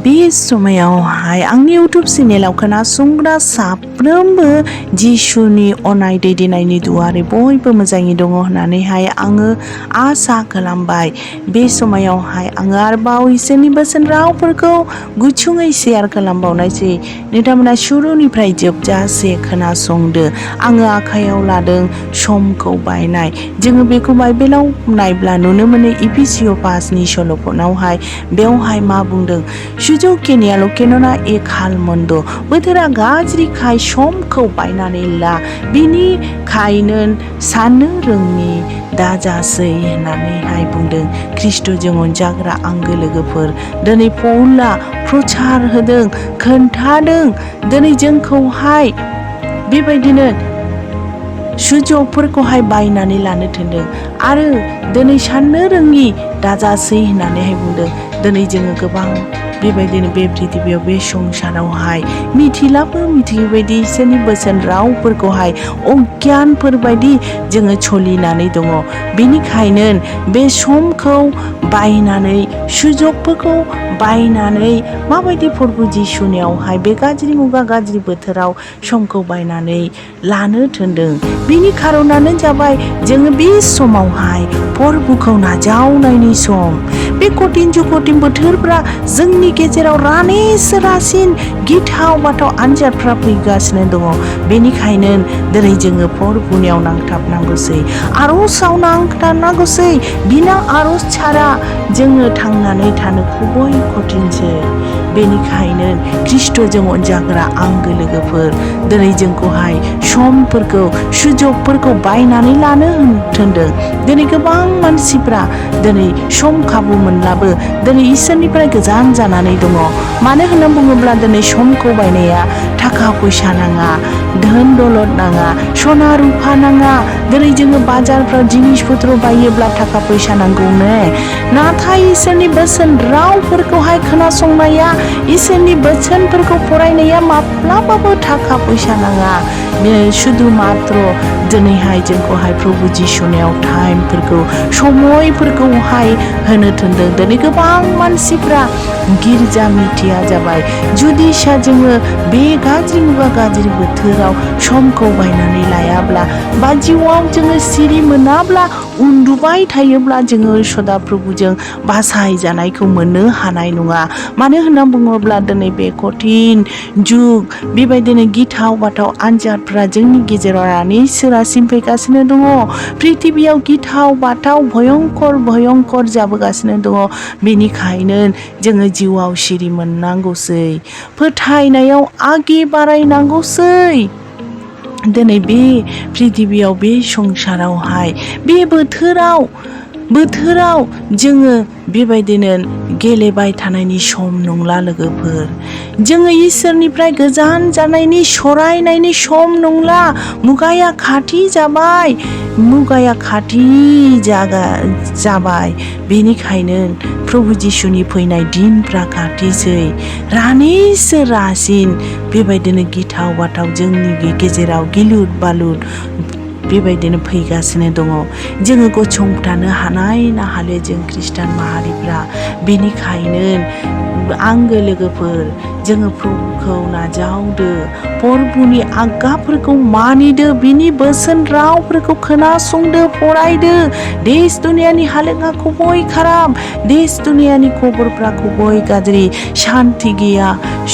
बे समायावहाय आंनि इउटुब चेनेलाव खोनासंग्रा साफ्रोमबो जिसुनि अनाय दैदेननायनि दुआरै बयबो मोजाङै दङ होननानैहाय आङो आसा खालामबाय। बे समायावहाय आङो आरोबाव इसोरनि बोसोन रावफोरखौ गुसुङै शेयार खालामबावनायसै। नोंथांमोना शुरुनिफ्राय जोबजासे खोनासंदो। आङो आखायाव लादों समखौ बायनाय। जोङो बेखौ बाइबेलाव नायब्ला नुनो मोनो इफिसिय 5नि सल'फोरावहाय बेवहाय मा बुंदों? सुजुग केनियाल' केन'ना एक हाल मन्द' बोथोरा गाज्रिखाय समखौ बायनानै ला बिनिखायनो साननो रोङि दाजासै होननानैहाय बुंदों। ख्रिस्ट'जों अनजाग्रा आंगो लोगोफोर, दिनै पौला प्रचार होदों, खोन्थादों दिनै जोंखौहाय बेबायदिनो सुजुगफोरखौहाय बायनानै लानो थिनदों आरो दिनै साननो रोङि दाजासै होननानैहाय बुंदों। दिनै जोङो गोबां बेबायदिनो बे पृथिबियाव बे संसारावहाय मिथिलाबो मिथियै बायदि इसोरनि बोसोन रावफोरखौहाय अगियानफोर बायदि जोङो सोलिनानै दङ। बेनिखायनो बे समखौ बायनानै सुजुगफोरखौ बायनानै माबायदि प्रभु जिसुनियावहाय बे गाज्रि मुगा गाज्रि बोथोराव समखौ बायनानै लानो थिनदों। बिनि खारनानो जाबाय जोङो बे समावहाय प्रभुखौ नाजावनायनि सम। बे कठिन जुकटिन बोथोरफ्रा जोंनि गेजेराव रासिन गिथाव बाथाव आनजादफ्रा फैगासिनो दङ। बेनिखायनो दिनै जोङो प्रभुनियाव नांथाबनांगौसै, आर'जआव नांथाबनांगौसै। बिना आर'ज छाड़ा जोङो थांनानै थानो गुबै कठिनसै। बेनिखायनो ख्रिस्ट'जों अनजाग्रा आंगो लोगोफोर, दिनै जोंखौहाय समफोरखौ सुजुगफोरखौ बायनानै लानो थिनदों। दिनै गोबां मानसिफ्रा दिनै सम खाबु मोनब्लाबो दिनै इसोरनिफ्राय गोजान जानानै दङ। मानो होनना बुङोब्ला दिनै समखौ बायनाया थाखा फैसा नाङा, धोन दौलत नाङा, सना रुफा नाङा। दिनै जोङो बाजारफ्राव जिनिसपत्र बायोब्ला थाखा फैसा नांगौनो, नाथाय इसोरनि बोसोन रावफोरखौहाय खोनासंनाया, इसोरनि बोसोनफोरखौ फरायनाया माब्लाबाबो थाखा फैसा नाङा। शुद्ध मात्र दिनैहाय जोंखौहाय प्रभु जिसुनियाव टाइमफोरखौ समयफोरखौहाय होनो थिनदों। दिनै गोबां मानसिफ्रा गिर्जा मिथिया जाबाय। जुदि जोङो बे गाज्रि मुगा गाज्रि बोथोराव समखौ बायनानै लायाब्ला बा जिउआव जोङो सिरि मोनाब्ला उन्दुबाय थायोब्ला जोङो सदा प्रभुजों बासाय जानायखौ मोननो हानाय नङा। मानो होनना बुङोब्ला दिनै बे कठिन जुग बेबायदिनो गिथाव बाथाव आनजादफ्रा जोंनि गेजेराव रासिन फैगासिनो दङ। पृथिबियाव गिथाव बाथाव भयंकर जाबोगासिनो दङ। बेनिखायनो जोङो जिउआव सिरि मोननांगौसै, फोथायनायाव आगे बारायनांगौसै। दिनै बे पृथिबियाव बे संसारावहाय बे बोथोराव जोङो बेबायदिनो गेलेबाय थानायनि सम नंला लोगोफोर। जोङो इसोरनिफ्राय गोजान जानायनि सरायनायनि सम नंला। मुगाया खाथि जाबाय, जाबाय। बेनिखायनो प्रभु जिसुनि फैनाय दिनफ्रा खाथिसै। रासिन बेबायदिनो गिथाव बाथाव जोंनि गेजेराव गिलुद बालुद बेबायदिनो फैगासिनो दङ। जोङो गसंथानो हानाय ना हाले जों खृष्टान माहारिफ्रा। बेनिखायनो आंगो लोगोफोर, जोङो प्रभुखौ नाजावदो, प्रभुनि आज्ञाफोरखौ मानिदो, बिनि बोसोन रावफोरखौ खोनासंदो, फरायदो। देश दुनियानि हालोदा खबय खाराब, देश दुनियानि खबरफ्रा खबय गाज्रि, शान्ति गैया,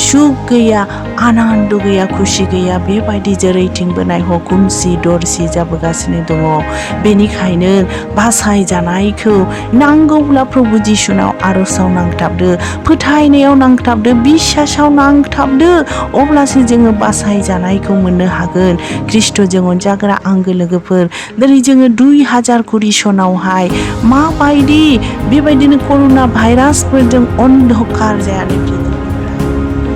सुख गैया, आनन्द गैया, खुसि गैया। बेबायदि जेरैथिंबो नायह खोमसि दरसि जाबोगासिनो दङ। बेनिखायनो बासाय जानायखौ नांगौब्ला प्रभु जिसुनाव आर'जआव नांथाबदो, फोथायनायाव नांथाबदो, बिसासाव नांथाबदो। अब्लासो जोङो बासाय जानायखौ मोननो हागोन। ख्रिस्ट'जों अनजाग्रा आंगो लोगोफोर, दिनै जोङो 2020 सनावहाय माबायदि बेबायदिनो कर'ना भाइरासफोरजों अन्धकार जानानै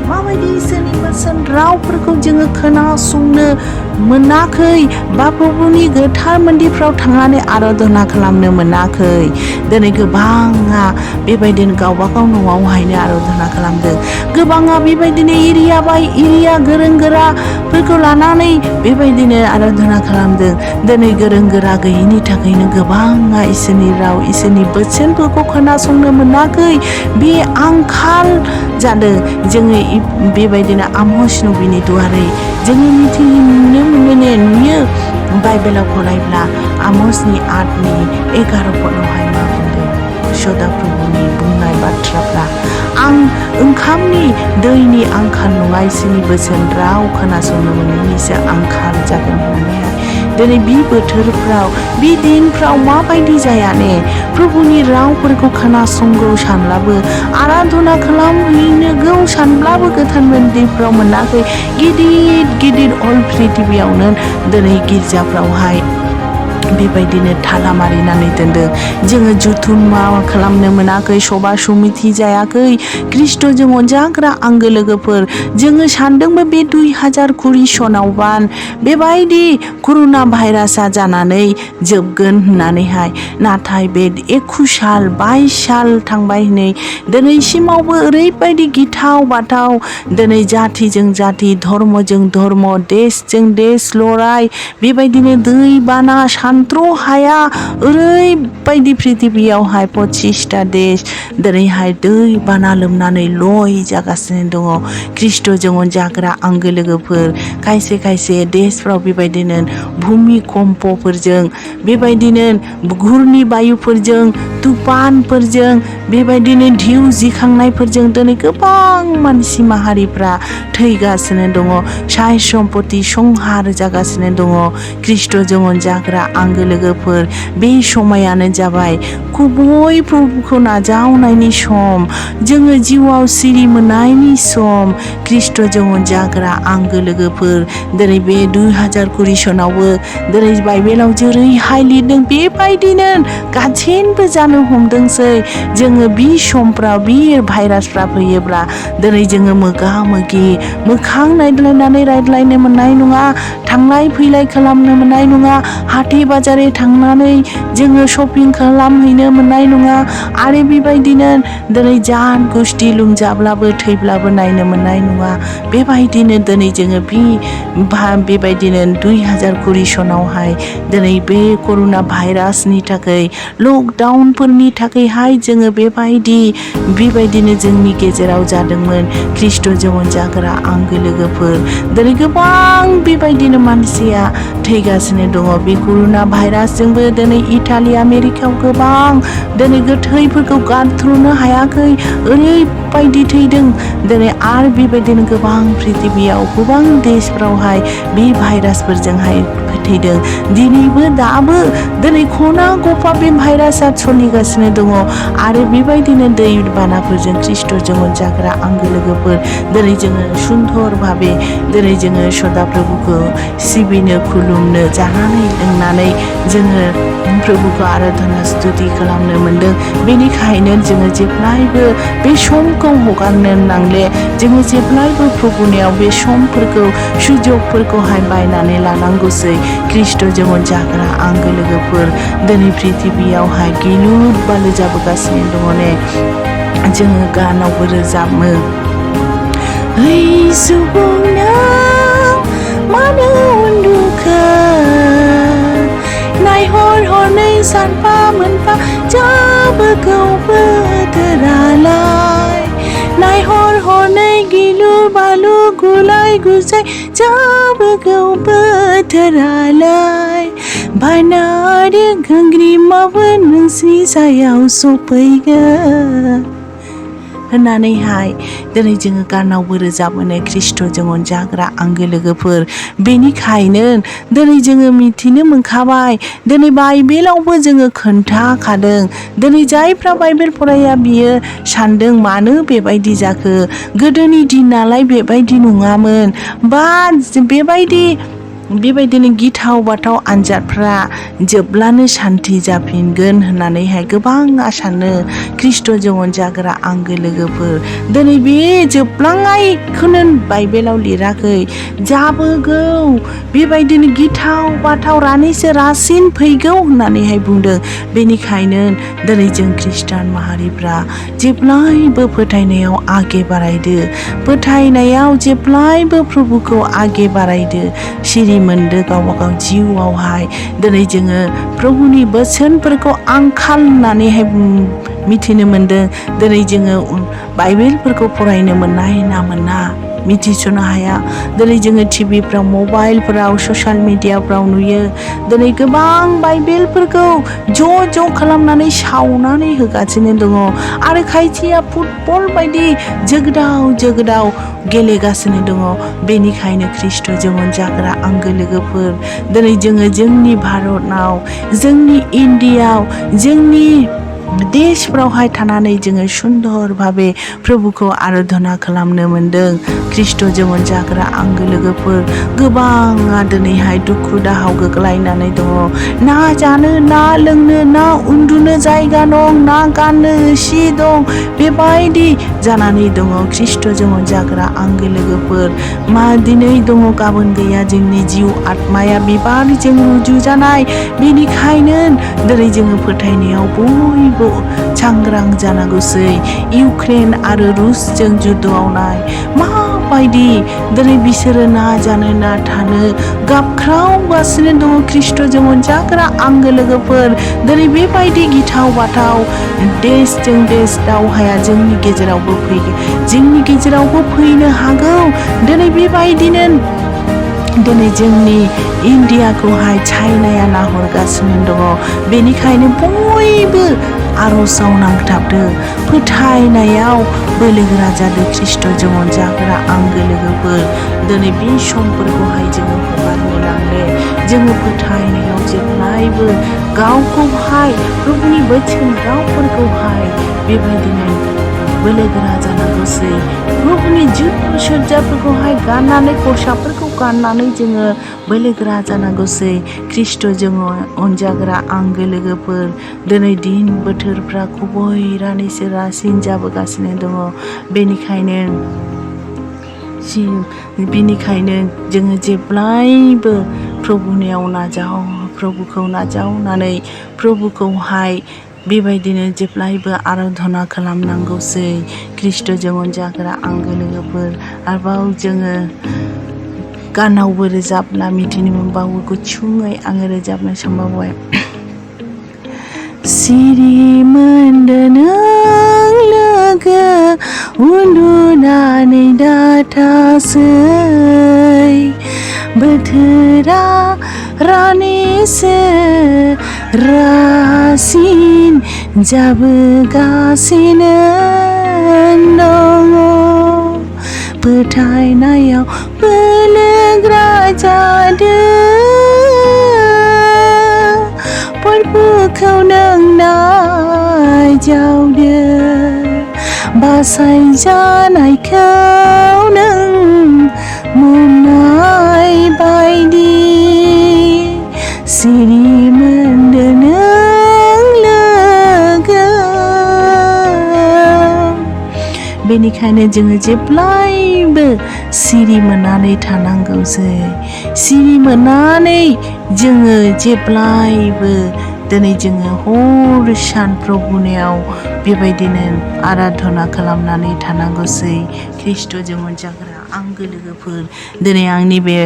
माबायदि इसोरनि बोसोन रावफोरखौ जोङो खोनासंनो मोनाखै बा प्रभुनि गोथार मन्दिरफ्राव थांनानै आराधना खालामनो मोनाखै। दिनै गोबाङा बेबायदिनो गावबागाव न'आवहायनो आराधना खालामदों। गोबाङा बेबायदिनो एरिया बाय एरिया गोरों गोराफोरखौ लानानै बेबायदिनो आराधना खालामदों। दिनै गोरों गोरा गैयिनि थाखायनो गोबाङा इसोरनि राव, इसोरनि बोसोनफोरखौ खोनासंनो मोनाखै। बे आंखाल जादों जोङो बेबायदिनो आमोस नबिनि दुआरै जोङो नुनो मोनो नुयो बाइबेलाव फरायब्ला आमोसनि 8नि 11 पदआवहाय मा बुंदों सदा प्रभुनि बुंनाय बाथ्राफ्रा आं ओंखामनि दैनि आंखाल नङा इसोरनि बोसोन राव खोनासंनो मोनैनिसो आंखाल जागोन होननानैहाय दिनै बे बोथोरफ्राव बे दिनफ्राव माबायदि जाया ने प्रभुनि रावफोरखौ खोनासंगौ सानब्लाबो आराधना खालामहैनोगौ सानब्लाबो गोथार मन्दिरफ्राव मोनाखै गिदिर अल प्रिथिबियावनो दिनै गिर्जाफ्रावहाय बेबायदिनो थाला मारिनानै दोनदों जोङो जुथुम खालामनो मोनाखै सभा समिति जायाखै ख्रिस्ट'जों अनजाग्रा आंगो लोगोफोर जोङो सानदोंबो बे 2020 सनावबा बेबायदि कर'ना भाइरासआ जानानै जोबगोन होननानैहाय नाथाय बे 21 साल 22 साल थांबाय नै दिनैसिमावबो ओरैबायदि गिथाव बाथाव दिनै जातिजों जाति धर्मजों धर्म देशजों देश लराय बेबायदिनो दै बाना सानथ्र' हाया ओरैबायदि पृथिबियावहाय 25टा देश दिनैहाय दै बाना लोमनानै लय जागासिनो दङ ख्रिस्ट'जों अनजाग्रा आंगो लोगोफोर खायसे देशफ्राव बेबायदिनो भुमिकम्पफोरजों बेबायदिनो घुर्नि बायुफोरजों तुफानफोरजों बेबायदिनो धिउ जिखांनायफोरजों दिनै गोबां मानसि माहारिफ्रा थैगासिनो दङ साय सम्पति संहार जागासिनो दङ ख्रिस्ट'जों अनजाग्रा आंगो लोगोफोर बे समायानो जाबाय गुबै प्रभुखौ नाजावनायनि सम जोङो जिउआव सिरि मोननायनि सम ख्रिस्ट'जों अनजाग्रा आंगो लोगोफोर दिनै बे 2020 सनावबो दिनै बाइबेलाव जेरैहाय लिरदों बेबायदिनो गासैबो जानो हमदोंसै जोङो बे समफ्राव बे भाइरासफ्रा फैयोब्ला दिनै जोङो मोगा मोगि मोखां नायलायनानै रायज्लायनो मोननाय नङा थांलाय फैलाय खालामनो मोननाय नङा हाथाय बाजारे थांनानै जोङो शपिं खालामहैनो मोननाय नङा आरो बेबायदिनो दिनै जान गुस्थि लोमजाब्लाबो थैब्लाबो नायनो मोननाय नङा बेबायदिनो दिनै जोङो बेबायदिनो 2020 सनावहाय दिनै बे कर'ना भाइरासनि थाखाय लकडाउनफोरनि थाखायहाय जोङो बेबायदिनो जोंनि गेजेराव जादोंमोन ख्रिस्ट'जों अनजाग्रा आंगो लोगोफोर दिनै गोबां बेबायदिनो मानसिया थैगासिनो दङ बे कर'ना भाइरासजोंबो दिनै इटालि आमेरिकायाव गोबां दिनै गोथैफोरखौ गारथ्र'नो हायाखै ओरैबायदि थैदों दिनै आरो बेबायदिनो गोबां पृथिबियाव गोबां देशफ्रावहाय बे भाइरासफोरजोंहाय फोथैदों दिनैबो दाबो दिनै खना गफा बे भाइरासआ सोलिगासिनो दङ आरो बेबायदिनो दै बानाफोरजों ख्रिस्ट'जों अनजाग्रा आंगो लोगोफोर दिनै जोङो सुन्दर भाबे दिनै जोङो सदा प्रभुखौ सिबिनो खुलुमनो जानानै लोंनानै जोङो प्रभुखौ आराधना स्तुति खालामनो मोनदों बेनिखायनो जोङो जेब्लायबो बे समखौ हगारनो नांले जोङो जेब्लायबो प्रभुनियाव बे समफोरखौ सुजुगफोरखौहाय बायनानै लानांगौसै ख्रिस्ट'जों अनजाग्रा आंगो लोगोफोर दिनै पृथिबियावहाय गिलुर बालु जाबोगासिनो दङ ने जोङो गानावबो रोजाबो ओइ सुबुंनाव मानो उन्दुखो नायहर हरनै सानफा मोनफा जाबोगौ बोथोरालाय नायहर हरनै गिलु बालु गुलाय गुजाय जाबोगौ बोथोरालाय बानारि गोंग्रिमाबो नोंसिनि सायाव सफैगोन होननानैहाय दिनै जोङो गानावबो रोजाबोनो ख्रिस्ट'जों अनजाग्रा आंगो लोगोफोर बेनिखायनो दिनै जोङो मिथिनो मोनखाबाय दिनै बाइबेलावबो जोङो खोन्थाखादों दिनै जायफ्रा बाइबेल फराया बियो सानदों मानो बेबायदि जाखो गोदोनि दिनालाय बेबायदि नङामोन बा बेबायदिनो गिथाव बाथाव आनजादफ्रा जोबब्लानो सान्थि जाफिनगोन होननानैहाय गोबाङा सानो ख्रिस्ट'जों अनजाग्रा आंगो लोगोफोर दिनै बे जोबलांनायखौनो बाइबेलाव लिराखै जाबोगौ बेबायदिनो गिथाव बाथाव रानैसो रासिन फैगौ होननानैहाय बुंदों बेनिखायनो दिनै जों खृष्टान माहारिफ्रा जेब्लायबो फोथायनायाव आगे बारायदो फोथायनायाव जेब्लायबो प्रभुखौ आगे बारायदो सिरि मोनदो गावबा गाव जिउआवहाय दिनै जोङो प्रभुनि बोसोनफोरखौ आंखाल होननानैहाय मिथिनो मोनदों दिनै जोङो बाइबेलफोरखौ फरायनो मोननाय ना मोना मिथिस'नो हाया दिनै जोङो टिभिफ्राव मबाइलफोराव ससियेल मिडियाफ्राव नुयो दिनै गोबां बाइबेलफोरखौ ज' खालामनानै सावनानै होगासिनो दङ आरो खायसेया फुटबल बायदि जोगोदाव गेलेगासिनो दङ बेनिखायनो ख्रिस्ट'जों अनजाग्रा आंगो लोगोफोर दिनै जोङो जोंनि भारतआव जोंनि इण्डियाआव जोंनि देशफ्रावहाय थानानै जोङो सुन्दर भाबे प्रभुखौ आराधना खालामनो मोनदों ख्रिस्ट'जों अनजाग्रा आंगो लोगोफोर गोबाङा दिनैहाय दुखु दाहाव गोग्लैनानै दङ ना जानो ना लोंनो ना उन्दुनो जायगा दं ना गाननो सि दं बेबायदि जानानै दङ ख्रिस्ट'जों अनजाग्रा आंगो लोगोफोर मा दिनै दङ गाबोन गैया जोंनि जिउ आत्माया बिबारजों रुजुजानाय बेनिखायनो दिनै जोङो फोथायनायाव बयबो सांग्रां जानांगौसै इउक्रेन आरो रुसजों जुद्धआव नाय माबायदि दिनै बिसोरो ना जानो ना थानो गाबख्रावगासिनो दङ ख्रिस्ट'जों अनजाग्रा आंगो लोगोफोर दिनै बेबायदि गिथाव बाथाव देशजों देश दावहाया जोंनि गेजेरावबो फैनो हागौ दिनै बेबायदिनो दिनै जोंनि इण्डियाखौहाय चाइनाया नाहरगासिनो दङ बेनिखायनो बयबो आर'जाव नांथाबदों फोथायनायाव बोलोगोरा जादों ख्रिस्ट'जों अनजाग्रा आंगो लोगोफोर दिनै बे समफोरखौहाय जोङो हगारनो नांगौ जोङो फोथायनायाव जेब्लायबो गावखौहाय प्रभुनि बोसोन रावफोरखौहाय बेबायदिनो बोलोगोरा जानांगौसै प्रभुनि जुद्ध सज्जाफोरखौहाय गाननानै खसाबफोरखौ गाननानै जोङो बोलोगोरा जानांगौसै ख्रिस्ट'जों अनजाग्रा आंगो लोगोफोर दिनै दिन बोथोरफ्रा खबैरानि रासिन जाबोगासिनो दङ बेनिखायनो जोङो जेब्लायबो प्रभुखौ नाजावनानै प्रभुखौहाय बेबायदिनो जेब्लायबो आराधना खालामनांगौसै ख्रिस्ट'जों अनजाग्रा आंगो लोगोफोर आरोबाव जोङो गानावबो रोजाबना मिथिनो मोनबावो गुसुङै आङो रोजाबनो सानबावबाय सिरि मोनदो नों लोगो उन्दुनानै दाथासै बोथोरा रानिसो रासिन जाबोगासिनो दङ फोथायनायाव बोलोगोरा जादों फोरबोखौ नों नाजावदो बासायजानायखौ नों मोननाय बायदि सिरि मोनदो नों लोगो बेनिखायनो जोङो जेब्लायबो सिरि मोननानै थानांगौसै सिरि मोननानै जोङो जेब्लायबो दिनै जोङो हर सान प्रभुनियाव बेबायदिनो आराधना खालामनानै थानांगौसै ख्रिस्ट'जों अनजाग्रा आंगो लोगोफोर दिनै आंनि बे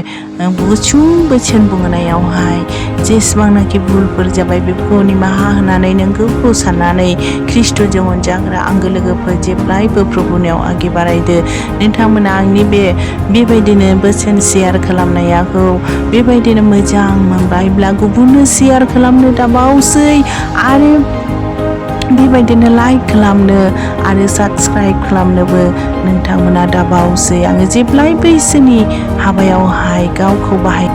गुसुं बोसोन बुंनायावहाय जेसेबांनाखि भुलफोर जाबाय बेफोरखौ निमाहा होनानै नोंखौ साननानै ख्रिस्ट'जों अनजाग्रा आंगो लोगोफोर जेब्लायबो प्रभुनियाव आगे बारायदो नोंथांमोना आंनि बेबायदिनो बोसोन शेयार खालामनायखौ बेबायदिनो मोजां मोनबायब्ला गुबुननो शेयार खालामनो दाबावसै आरो बेबायदिनो लाइक खालामनो आरो साबस्क्राइब खालामनोबो नोंथांमोना दाबावसै आङो जेब्लायबो इसोरनि हाबायावहाय गावखौ बाहाय